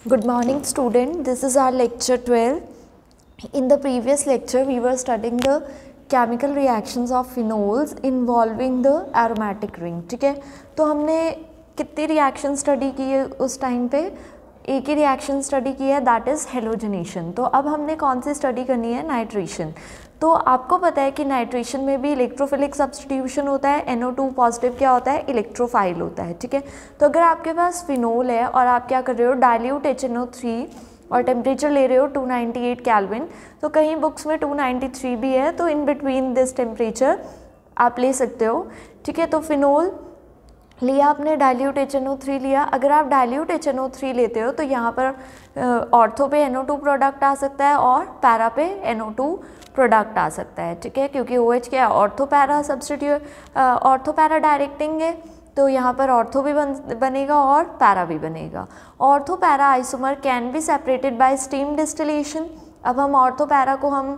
Good morning student, this is our lecture 12. In the previous lecture we were studying the chemical reactions of phenols involving the aromatic ring. ठीक है, तो हमने कितनी reaction study की है उस time पे? एक ही रिएक्शन स्टडी की है, दैट इज़ हेलोजनेशन. तो अब हमने कौन सी स्टडी करनी है? नाइट्रेशन. तो आपको पता है कि नाइट्रेशन में भी इलेक्ट्रोफिलिक सब्स्टिट्यूशन होता है. NO2 पॉजिटिव क्या होता है? इलेक्ट्रोफाइल होता है. ठीक है, तो अगर आपके पास फिनोल है और आप क्या कर रहे हो? डाइल्यूट HNO3 और टेम्परेचर ले रहे हो 298 केल्विन. तो कहीं बुक्स में 293 भी है, तो इन बिटवीन दिस टेम्परेचर आप ले सकते हो. ठीक है, तो फिनोल लिया आपने, डाइल्यूट HNO3 लिया. अगर आप डाइल्यूट HNO3 लेते हो तो यहाँ पर ऑर्थो पे NO2 प्रोडक्ट आ सकता है और पैरा पे NO2 प्रोडक्ट आ सकता है. ठीक है, क्योंकि OH क्या है? Ortho para substitute, ortho para directing है, तो यहाँ पर ऑर्थो भी बनेगा और पैरा भी बनेगा. Ortho para isomer can be separated by steam distillation. अब हम ऑर्थो पैरा को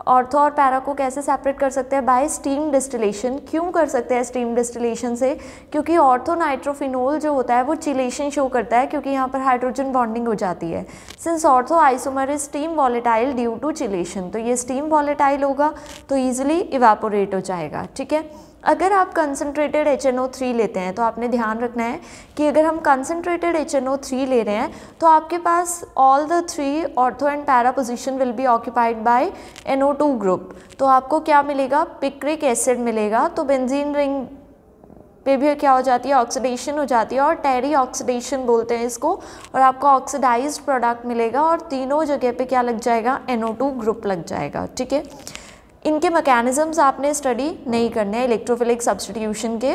ऑर्थो और पैरा को कैसे सेपरेट कर सकते हैं? Bye steam distillation. क्यों कर सकते हैं स्टीम डिस्टिलेशन से? क्योंकि ऑर्थो नाइट्रोफिनोल जो होता है वो चिलेशन शो करता है, क्योंकि यहाँ पर हाइड्रोजन बॉन्डिंग हो जाती है. Since ortho isomer is steam volatile due to chelation, तो ये स्टीम वॉलेटाइल होगा तो ईजिली इवेपोरेट हो जाएगा. ठीक है, अगर आप कंसनट्रेटेड HNO3 लेते हैं तो आपने ध्यान रखना है कि अगर हम कंसनट्रेटेड HNO3 ले रहे हैं तो आपके पास all the three ortho and para position will be occupied by NO2 group. तो आपको क्या मिलेगा? पिक्रिक एसिड मिलेगा. तो बेंजीन रिंग पे भी क्या हो जाती है? ऑक्सीडेशन हो जाती है, और टेरी ऑक्सीडेशन बोलते हैं इसको, और आपको ऑक्सीडाइज्ड प्रोडक्ट मिलेगा और तीनों जगह पे क्या लग जाएगा? NO2 ग्रुप लग जाएगा. ठीक है, इनके मैकेनिज्म्स आपने स्टडी नहीं करने हैं इलेक्ट्रोफिलिक सब्स्टिट्यूशन के.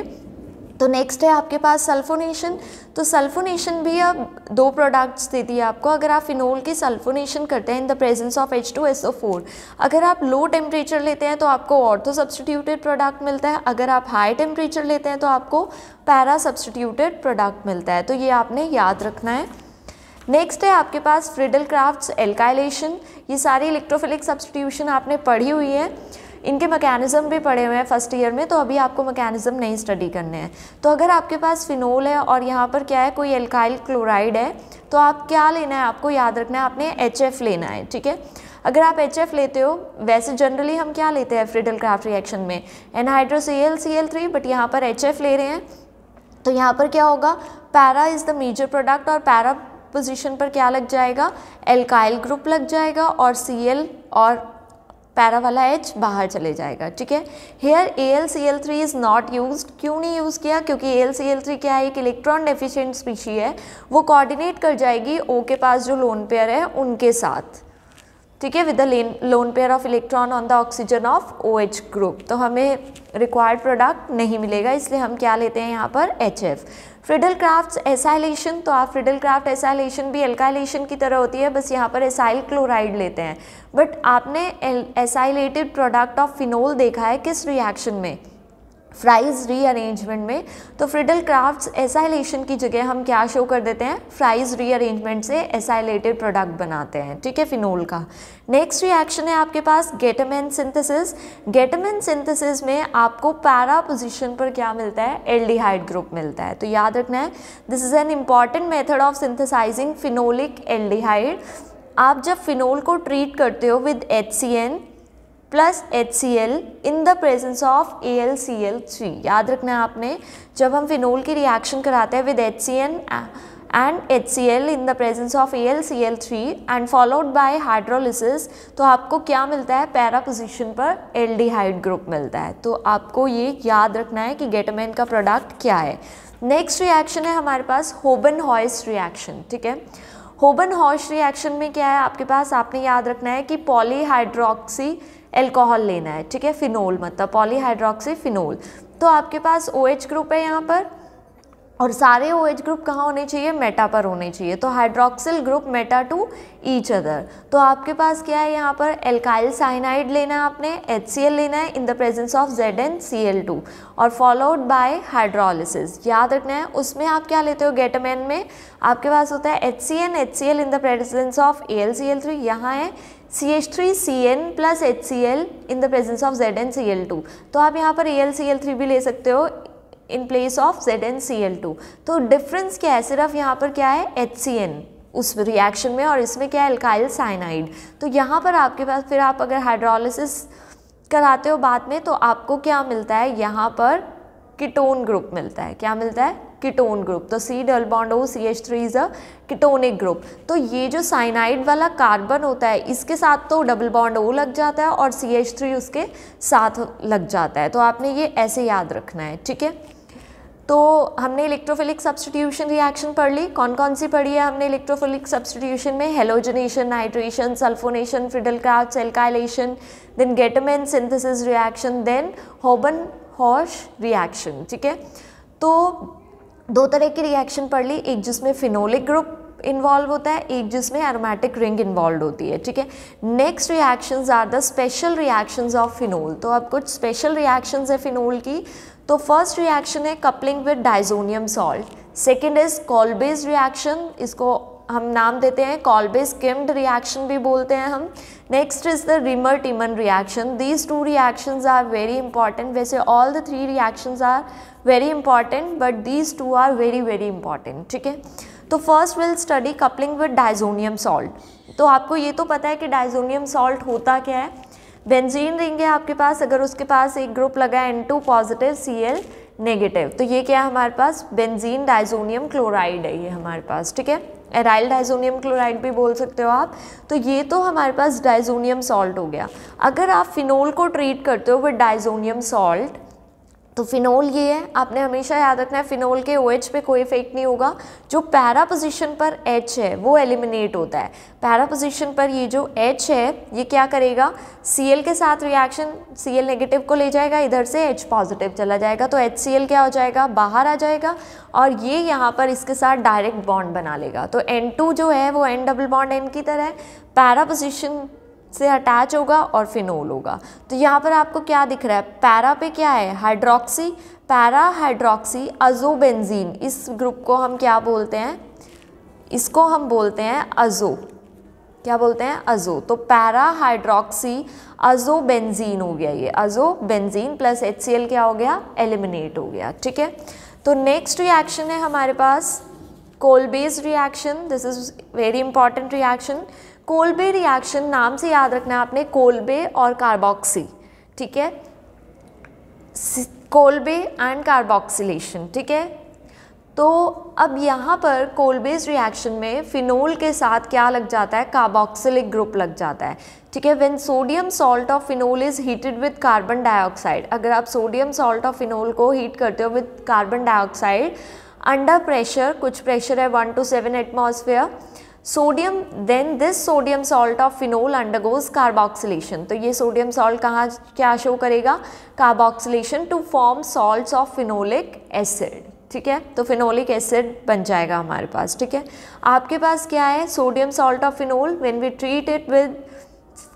तो नेक्स्ट है आपके पास सल्फोनेशन. तो सल्फोनेशन भी अब दो प्रोडक्ट्स देती है आपको. अगर आप फिनोल की सल्फोनेशन करते हैं in the presence of H2SO4, अगर आप लो टेम्परेचर लेते हैं तो आपको ऑर्थो सब्स्टिट्यूटेड प्रोडक्ट मिलता है. अगर आप हाई टेम्परेचर लेते हैं तो आपको पैरा सब्स्टिट्यूटेड प्रोडक्ट मिलता है. तो ये आपने याद रखना है. नेक्स्ट है आपके पास फ्रीडल क्राफ्ट्स एल्काइलेशन. ये सारी इलेक्ट्रोफिलिक सब्स्टिट्यूशन आपने पढ़ी हुई है, इनके मैकेनिज्म भी पढ़े हुए हैं फर्स्ट ईयर में, तो अभी आपको मैकेनिज्म नहीं स्टडी करने हैं. तो अगर आपके पास फिनोल है और यहाँ पर क्या है? कोई एल्काइल क्लोराइड है, तो आप क्या लेना है? आपको याद रखना है, आपने HF लेना है. ठीक है, अगर आप HF लेते हो, वैसे जनरली हम क्या लेते हैं फ्रीडल क्राफ्ट रिएक्शन में? NHCl बट यहाँ पर HF ले रहे हैं, तो यहाँ पर क्या होगा? Para is the major product, और पैरा पोजीशन पर क्या लग जाएगा? एल्काइल ग्रुप लग जाएगा, और Cl और पैरा वाला H बाहर चले जाएगा. ठीक है, hair AlCl3 is not used. क्यों नहीं यूज़ किया? क्योंकि AlCl3 क्या है? एक इलेक्ट्रॉन डेफिशिएंट स्पीशी है, वो कोऑर्डिनेट कर जाएगी O के पास जो लोन पेयर है उनके साथ. ठीक है, with the lone pair of electron on the oxygen of OH group. तो हमें रिक्वायर्ड प्रोडक्ट नहीं मिलेगा, इसलिए हम क्या लेते हैं यहाँ पर? HF. Friedel crafts acylation. तो आप फ्रीडल क्राफ्ट एसाइलेशन भी एल्काइलेशन की तरह होती है, बस यहाँ पर एसाइल क्लोराइड लेते हैं. बट आपने एसाइलेटेड प्रोडक्ट ऑफ फिनोल देखा है किस रिएक्शन में? फ्राइज रीअरेंजमेंट में. तो फ्रीडल क्राफ्ट्स एसाइलेशन की जगह हम क्या शो कर देते हैं? फ्राइज रीअरेंजमेंट से एसाइलेटेड प्रोडक्ट बनाते हैं. ठीक है, फिनोल का. नेक्स्ट रिएक्शन है आपके पास गेटामेन सिंथेसिस. गेटामेन सिंथेसिस में आपको पैरा पोजीशन पर क्या मिलता है? एल्डिहाइड ग्रुप मिलता है. तो याद रखना है, this is an important method of synthesising phenolic aldehyde. आप जब फिनोल को ट्रीट करते हो with HCN plus HCl in the presence of AlCl3. याद रखना है आपने, जब हम फिनोल की रिएक्शन कराते हैं with HCN and HCl in the presence of AlCl3 and followed by hydrolysis, तो आपको क्या मिलता है? पैरा पोजीशन पर एल्डिहाइड ग्रुप मिलता है. तो आपको ये याद रखना है कि गेटामेन का प्रोडक्ट क्या है. नेक्स्ट रिएक्शन है हमारे पास होबन-हॉयस्ट रिएक्शन. ठीक है, होबन-हॉयस्ट रिएक्शन में क्या है आपके पास? आपने याद रखना है कि पॉलीहाइड्रोक्सी एल्कोहल लेना है. ठीक है, फिनोल मतलब पॉलीहाइड्रोक्सी फिनोल. तो आपके पास OH ग्रुप है यहाँ पर, और सारे OH ग्रुप कहाँ होने चाहिए? मेटा पर होने चाहिए. तो hydroxyl group meta to each other. तो आपके पास क्या है यहाँ पर? एल्काइल साइनाइड लेना है आपने, HCl लेना है in the presence of ZnCl2 और फॉलोड बाय हाइड्रोलिसिस. याद रखना है, उसमें आप क्या लेते हो? गेटामेन में आपके पास होता है HCl in the presence of AlCl3. यहाँ है CH3CN plus HCl in the presence of ZnCl2. तो आप यहाँ पर AlCl3 भी ले सकते हो इन प्लेस ऑफ ZnCl2. तो डिफरेंस क्या है? सिर्फ यहाँ पर क्या है? HCN उस रिएक्शन में, और इसमें क्या है, एल्काइल साइनाइड। तो यहाँ पर आपके पास फिर आप अगर हाइड्रोलिसिस कराते हो बाद में, तो आपको क्या मिलता है, यहाँ पर कीटोन ग्रुप मिलता है। क्या मिलता है, कीटोन ग्रुप। तो C double bond O CH3 is a ketonic group. तो ये जो साइनाइड वाला कार्बन होता है, इसके साथ तो डबल बॉन्ड O लग जाता है और CH3 उसके साथ लग जाता है। तो आपने ये ऐसे याद रखना है, ठीक है। तो हमने इलेक्ट्रोफिलिक सब्स्टिट्यूशन रिएक्शन पढ़ ली। कौन कौन सी पढ़ी है हमने इलेक्ट्रोफिलिक सब्स्टिट्यूशन में, halogenation, nitration, sulphonation, Friedel Crafts alkylation, then Gattermann synthesis reaction, then Houben Hoesch reaction, ठीक है। तो दो तरह की रिएक्शन पढ़ ली, एक जिसमें फिनोलिक ग्रुप इन्वॉल्व होता है, एक जिसमें एरोमेटिक रिंग इन्वॉल्व होती है, ठीक है। Next reactions are the special reactions of phenol. तो अब कुछ स्पेशल रिएक्शंस है फिनोल की। तो फर्स्ट रिएक्शन है coupling with diazonium salt, second is Kolbe's reaction, इसको हम नाम देते हैं कॉल्बेज किम्ड रिएक्शन भी बोलते हैं हम। Next is the Reimer Tiemann reaction. These two reactions are very important. वैसे all the three reactions are very important, but these two are very very important, ठीक है। तो first will study coupling with diazonium salt. तो आपको ये तो पता है कि डाइजोनियम सॉल्ट होता क्या है, बेंजीन रिंग है आपके पास, अगर उसके पास एक ग्रुप लगा है N2 पॉजिटिव Cl नेगेटिव, तो ये क्या है हमारे पास, बेंजीन डाइजोनियम क्लोराइड है ये हमारे पास, ठीक है। एराइल डाइजोनियम क्लोराइड भी बोल सकते हो आप। तो ये तो हमारे पास डाइजोनियम सॉल्ट हो गया। अगर आप फिनोल को ट्रीट करते हो विद डाइजोनियम सॉल्ट, तो फिनोल ये है, आपने हमेशा याद रखना है फिनोल के OH पे कोई इफेक्ट नहीं होगा। जो पैरा पोजीशन पर H है वो एलिमिनेट होता है। पैरा पोजीशन पर ये जो H है ये क्या करेगा, Cl के साथ रिएक्शन, Cl नेगेटिव को ले जाएगा, इधर से H पॉजिटिव चला जाएगा, तो HCl क्या हो जाएगा, बाहर आ जाएगा, और ये यहाँ पर इसके साथ डायरेक्ट बॉन्ड बना लेगा। तो N2 जो है वो N डबल बॉन्ड N की तरह है, पैरा पोजीशन से अटैच होगा और फिनोल होगा। तो यहाँ पर आपको क्या दिख रहा है, पैरा पे क्या है, हाइड्रोक्सी, पैरा हाइड्रोक्सी अजोबेंजीन। इस ग्रुप को हम क्या बोलते हैं, इसको हम बोलते हैं अजो। क्या बोलते हैं, अजो। तो पैरा हाइड्रोक्सी अजोबेंजीन हो गया ये, अजोबेंजीन प्लस HCl क्या हो गया, एलिमिनेट हो गया, ठीक है। तो नेक्स्ट रिएक्शन है हमारे पास Kolbe's reaction. This is very important reaction. Kolbe reaction नाम से याद रखना है आपने, कोलबे और कार्बोक्सी, ठीक है, कोलबे एंड कार्बोक्सिलेशन, ठीक है। तो अब यहाँ पर कोलबेज रिएक्शन में फिनोल के साथ क्या लग जाता है, कार्बोक्सिलिक ग्रुप लग जाता है, ठीक है। When sodium salt of phenol is heated with carbon dioxide, अगर आप सोडियम सॉल्ट ऑफ फिनोल को हीट करते हो with carbon dioxide under pressure, कुछ प्रेशर है 1 to 7 atmosphere, sodium, then this sodium salt of phenol undergoes carboxylation. तो ये sodium salt कहाँ क्या शो करेगा, carboxylation to form salts of phenolic acid, ठीक है। तो फिनोलिक एसिड बन जाएगा हमारे पास, ठीक है। आपके पास क्या है, sodium salt of phenol, when we treat it with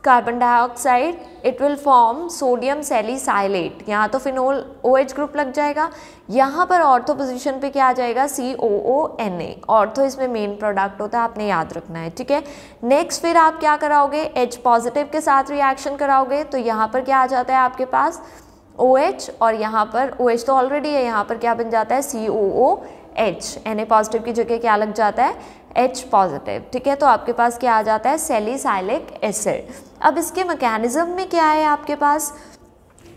carbon dioxide it will form sodium salicylate. यहाँ तो फिनोल OH ग्रुप लग जाएगा, यहाँ पर ऑर्थो पोजीशन पे क्या आ जाएगा, COONA। ऑर्थो इसमें मेन प्रोडक्ट होता है, आपने याद रखना है, ठीक है। नेक्स्ट फिर आप क्या कराओगे, H पॉजिटिव के साथ रिएक्शन कराओगे, तो यहाँ पर क्या आ जाता है आपके पास OH, और यहाँ पर OH तो ऑलरेडी है, यहाँ पर क्या बन जाता है COOH। Na पॉजिटिव की जगह क्या लग जाता है, H पॉजिटिव, ठीक है। तो आपके पास क्या आ जाता है, सैलिसाइलिक एसिड। अब इसके मैकेनिज्म में क्या है आपके पास,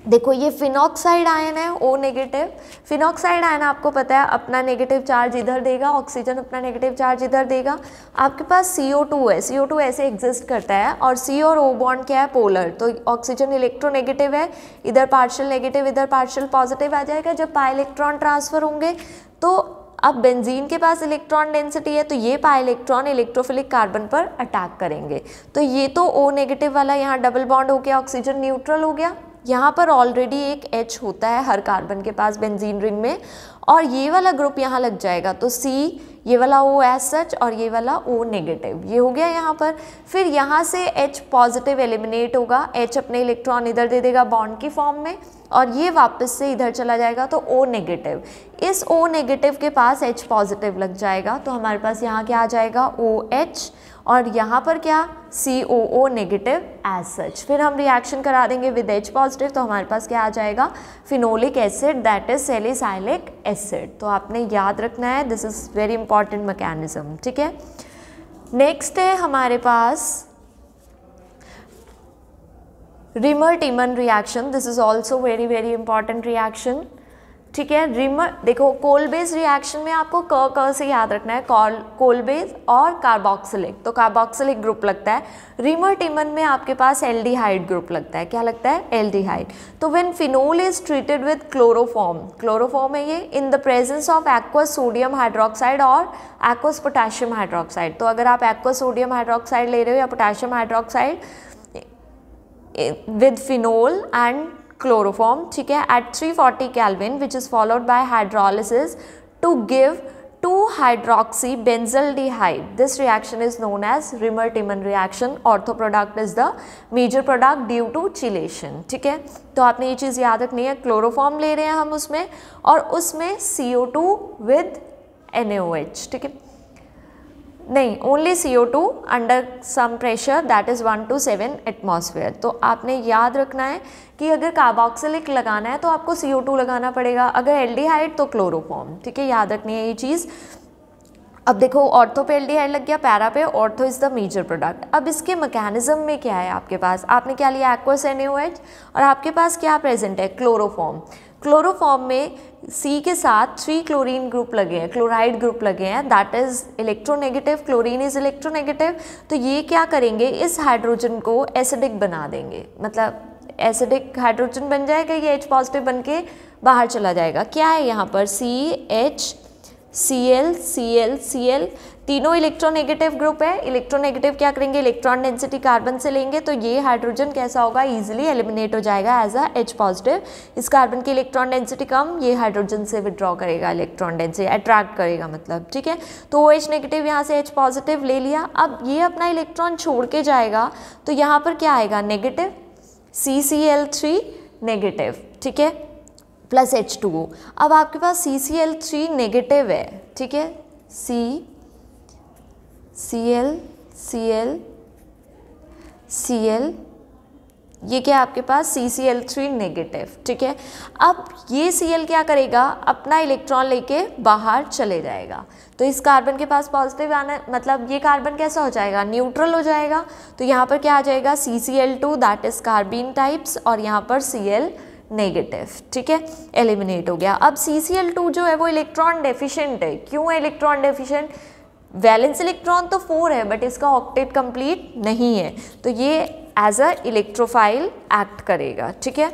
देखो ये फिनॉक्साइड आयन है O नेगेटिव। फिनॉक्साइड आयन आपको पता है अपना नेगेटिव चार्ज इधर देगा, ऑक्सीजन अपना नेगेटिव चार्ज इधर देगा। आपके पास CO2 है, CO2 ऐसे एग्जिस्ट करता है, और C और O बॉन्ड क्या है, पोलर। तो ऑक्सीजन इलेक्ट्रोनेगेटिव है, इधर पार्शियल नेगेटिव इधर पार्शियल पॉजिटिव आ जाएगा। जब पाई इलेक्ट्रॉन ट्रांसफर होंगे, तो अब बेंजीन के पास इलेक्ट्रॉन डेंसिटी है, तो ये पाई इलेक्ट्रॉन इलेक्ट्रोफिलिक कार्बन पर अटैक करेंगे। तो ये तो O नेगेटिव वाला यहाँ डबल बॉन्ड हो गया, ऑक्सीजन न्यूट्रल हो गया। यहाँ पर ऑलरेडी एक H होता है हर कार्बन के पास बेंजीन रिंग में, और ये वाला ग्रुप यहाँ लग जाएगा, तो C, ये वाला O एज सच, और ये वाला O नेगेटिव, ये हो गया यहाँ पर। फिर यहाँ से H पॉजिटिव एलिमिनेट होगा, H अपने इलेक्ट्रॉन इधर दे देगा बॉन्ड की फॉर्म में, और ये वापस से इधर चला जाएगा, तो O नेगेटिव। इस O नेगेटिव के पास H पॉजिटिव लग जाएगा, तो हमारे पास यहाँ क्या आ जाएगा, OH, और यहाँ पर क्या, COO नेगेटिव एज सच। फिर हम रिएक्शन करा देंगे विद H पॉजिटिव, तो हमारे पास क्या आ जाएगा, phenolic acid, that is salicylic acid. तो आपने याद रखना है, this is very important mechanism, ठीक है। नेक्स्ट है हमारे पास Reimer Tiemann reaction. This is also very very important reaction. ठीक है, रिमर देखो कोल बेस रिएक्शन में आपको क से याद रखना है, कोल बेस और कार्बोक्सिलिक, तो कार्बोक्सिलिक ग्रुप लगता है. रिमर टीमन में आपके पास एल्डिहाइड ग्रुप लगता है. क्या लगता है? एल्डिहाइड. तो when phenol is treated with chloroform, chloroform है ये, in the presence of aqueous sodium hydroxide और एक्वस पोटेशियम हाइड्रोक्साइड. तो अगर आप एक्वस सोडियम हाइड्रोक्साइड ले रहे हो या potassium hydroxide with phenol and chloroform, ठीक है, at 340 Kelvin, which is followed by hydrolysis to give 2-hydroxybenzaldehyde. This reaction is known as Rimmer-Tiemann reaction. Ortho product is the major product due to chelation. ठीक है, तो आपने ये चीज़ याद रखनी है. क्लोरोफॉर्म ले रहे हैं हम उसमें, और उसमें CO2 with NaOH. ठीक है, नहीं, only CO2 under some pressure that is 1 to 7 atmosphere. तो आपने याद रखना है कि अगर कार्बोक्सिलिक लगाना है तो आपको CO2 लगाना पड़ेगा, अगर एल्डिहाइड तो क्लोरोफॉर्म. ठीक है, याद रखनी है ये चीज़. अब देखो ऑर्थो पे एल्डिहाइड लग गया, पैरा पे ortho is the major product. अब इसके मैकेनिज्म में क्या है आपके पास, आपने क्या लिया, एक्वस NaOH, और आपके पास क्या प्रेजेंट है, क्लोरोफॉर्म. क्लोरोफॉर्म में C के साथ 3 क्लोरीन ग्रुप लगे हैं, क्लोराइड ग्रुप लगे हैं, that is electronegative, chlorine is electronegative. तो ये क्या करेंगे, इस हाइड्रोजन को एसिडिक बना देंगे, मतलब एसिडिक हाइड्रोजन बन जाएगा, ये H पॉजिटिव बन के बाहर चला जाएगा. क्या है यहाँ पर, CH Cl Cl Cl, तीनों इलेक्ट्रोनेगेटिव ग्रुप है. इलेक्ट्रोनेगेटिव क्या करेंगे, इलेक्ट्रॉन डेंसिटी कार्बन से लेंगे, तो ये हाइड्रोजन कैसा होगा, इजीली एलिमिनेट हो जाएगा एज अ H पॉजिटिव. इस कार्बन की इलेक्ट्रॉन डेंसिटी कम, ये हाइड्रोजन से विड्रॉ करेगा इलेक्ट्रॉन डेंसिटी, अट्रैक्ट करेगा मतलब. ठीक है, तो OH नेगेटिव यहाँ से H पॉजिटिव ले लिया. अब ये अपना इलेक्ट्रॉन छोड़ के जाएगा, तो यहाँ पर क्या आएगा, नेगेटिव, CCl3 नेगेटिव. ठीक है, प्लस H2O. अब आपके पास CCl3 नेगेटिव है. ठीक है, Cl ये क्या आपके पास CCl3 नेगेटिव. ठीक है, अब ये Cl क्या करेगा, अपना इलेक्ट्रॉन लेके बाहर चले जाएगा. तो इस कार्बन के पास पॉजिटिव आना, मतलब ये कार्बन कैसा हो जाएगा, न्यूट्रल हो जाएगा. तो यहाँ पर क्या आ जाएगा, CCl2 that is carbene types, और यहाँ पर Cl नेगेटिव. ठीक है, एलिमिनेट हो गया. अब CCl2 जो है वो इलेक्ट्रॉन डेफिशिएंट है. क्यों है इलेक्ट्रॉन डेफिशिएंट, वैलेंस इलेक्ट्रॉन तो 4 है बट इसका ऑक्टेट कंप्लीट नहीं है, तो ये एज अ इलेक्ट्रोफाइल एक्ट करेगा. ठीक है,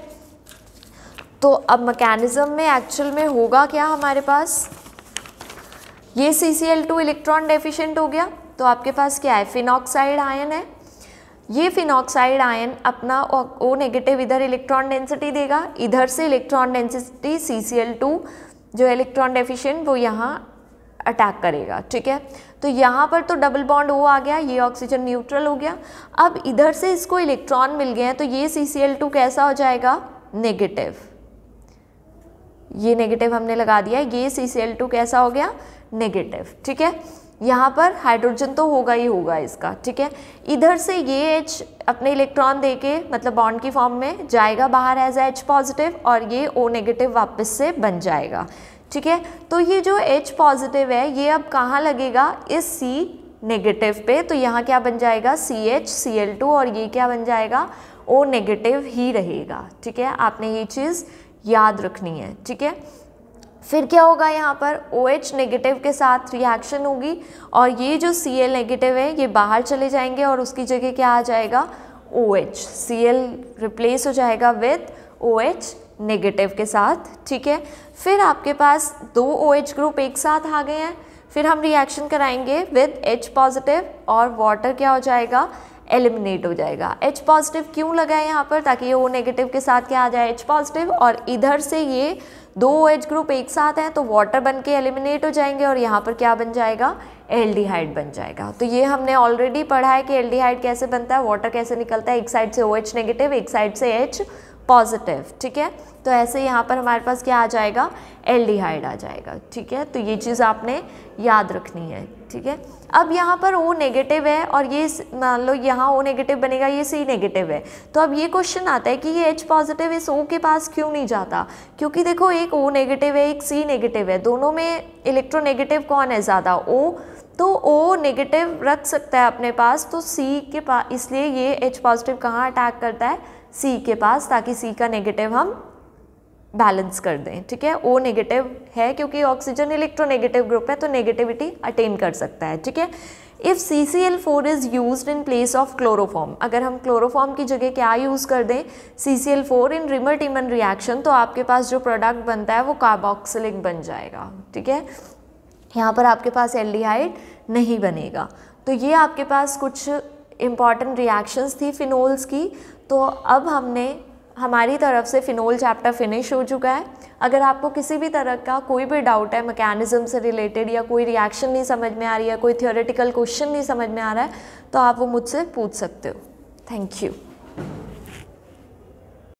तो अब मैकेनिज्म में एक्चुअल में होगा क्या हमारे पास, ये CCl2 इलेक्ट्रॉन डेफिशिएंट हो गया, तो आपके पास क्या है, फिनॉक्साइड आयन है. ये फिनॉक्साइड आयन अपना O नेगेटिव इधर इलेक्ट्रॉन डेंसिटी देगा, इधर से इलेक्ट्रॉन डेंसिटी CCl2 जो इलेक्ट्रॉन डेफिशिएंट वो यहाँ अटैक करेगा. ठीक है, तो यहाँ पर तो डबल बॉन्ड O आ गया, ये ऑक्सीजन न्यूट्रल हो गया. अब इधर से इसको इलेक्ट्रॉन मिल गए हैं, तो ये CCl2 कैसा हो जाएगा, नेगेटिव. ये नेगेटिव हमने लगा दिया, ये CCl2 कैसा हो गया, नेगेटिव. ठीक है, यहाँ पर हाइड्रोजन तो होगा ही होगा इसका. ठीक है, इधर से ये H अपने इलेक्ट्रॉन देके मतलब बॉन्ड की फॉर्म में जाएगा बाहर एज H पॉजिटिव, और ये O नेगेटिव वापस से बन जाएगा. ठीक है, तो ये जो H पॉजिटिव है ये अब कहाँ लगेगा, इस C नेगेटिव पे, तो यहाँ क्या बन जाएगा, CH Cl2, और ये क्या बन जाएगा, O नेगेटिव ही रहेगा. ठीक है, आपने ये चीज़ याद रखनी है. ठीक है, फिर क्या होगा, यहाँ पर OH नेगेटिव के साथ रिएक्शन होगी, और ये जो Cl नेगेटिव है ये बाहर चले जाएंगे, और उसकी जगह क्या आ जाएगा, OH. Cl रिप्लेस हो जाएगा विद OH नेगेटिव के साथ. ठीक है, फिर आपके पास 2 OH ग्रुप एक साथ आ गए हैं, फिर हम रिएक्शन कराएंगे विद H पॉजिटिव, और वाटर क्या हो जाएगा, एलिमिनेट हो जाएगा. H पॉजिटिव क्यों लगा है यहाँ पर, ताकि ये O नेगेटिव के साथ क्या आ जाए, H पॉजिटिव, और इधर से ये 2 OH ग्रुप एक साथ हैं, तो वाटर बन के एलिमिनेट हो जाएंगे, और यहाँ पर क्या बन जाएगा, एल्डिहाइड बन जाएगा. तो ये हमने ऑलरेडी पढ़ा है कि एल्डिहाइड कैसे बनता है, वाटर कैसे निकलता है, एक साइड से OH नेगेटिव, एक साइड से H पॉजिटिव. ठीक है, तो ऐसे यहाँ पर हमारे पास क्या आ जाएगा, एल्डिहाइड आ जाएगा. ठीक है, तो ये चीज़ आपने याद रखनी है. ठीक है, अब यहाँ पर O नेगेटिव है, और ये मान लो यहाँ O नेगेटिव बनेगा, ये C नेगेटिव है. तो अब ये क्वेश्चन आता है कि ये H पॉजिटिव इस O के पास क्यों नहीं जाता, क्योंकि देखो एक O नेगेटिव है, एक C नेगेटिव है, दोनों में इलेक्ट्रोनेगेटिव कौन है ज़्यादा, O तो O नेगेटिव रख सकता है अपने पास, तो C के पास, इसलिए ये H पॉजिटिव कहाँ अटैक करता है, C के पास, ताकि C का नेगेटिव हम बैलेंस कर दें, ठीक है। O नेगेटिव है क्योंकि ऑक्सीजन इलेक्ट्रोनेगेटिव ग्रुप है, तो नेगेटिविटी अटेन कर सकता है, ठीक है। If CCl4 is used in place of chloroform, अगर हम क्लोरोफॉर्म की जगह क्या यूज़ कर दें, CCl4 इन रिमर-टीमन रिएक्शन, तो आपके पास जो प्रोडक्ट बनता है वो कार्बोक्सिलिक बन जाएगा, ठीक है। यहाँ पर आपके पास एल्डिहाइड नहीं बनेगा। तो ये आपके पास कुछ इम्पॉर्टेंट रिएक्शंस थी फिनोल्स की। तो अब हमने हमारी तरफ से फिनोल चैप्टर फिनिश हो चुका है। अगर आपको किसी भी तरह का कोई भी डाउट है मैकेनिज्म से रिलेटेड, या कोई रिएक्शन नहीं समझ में आ रही है, कोई थियोरेटिकल क्वेश्चन नहीं समझ में आ रहा है, तो आप वो मुझसे पूछ सकते हो। Thank you.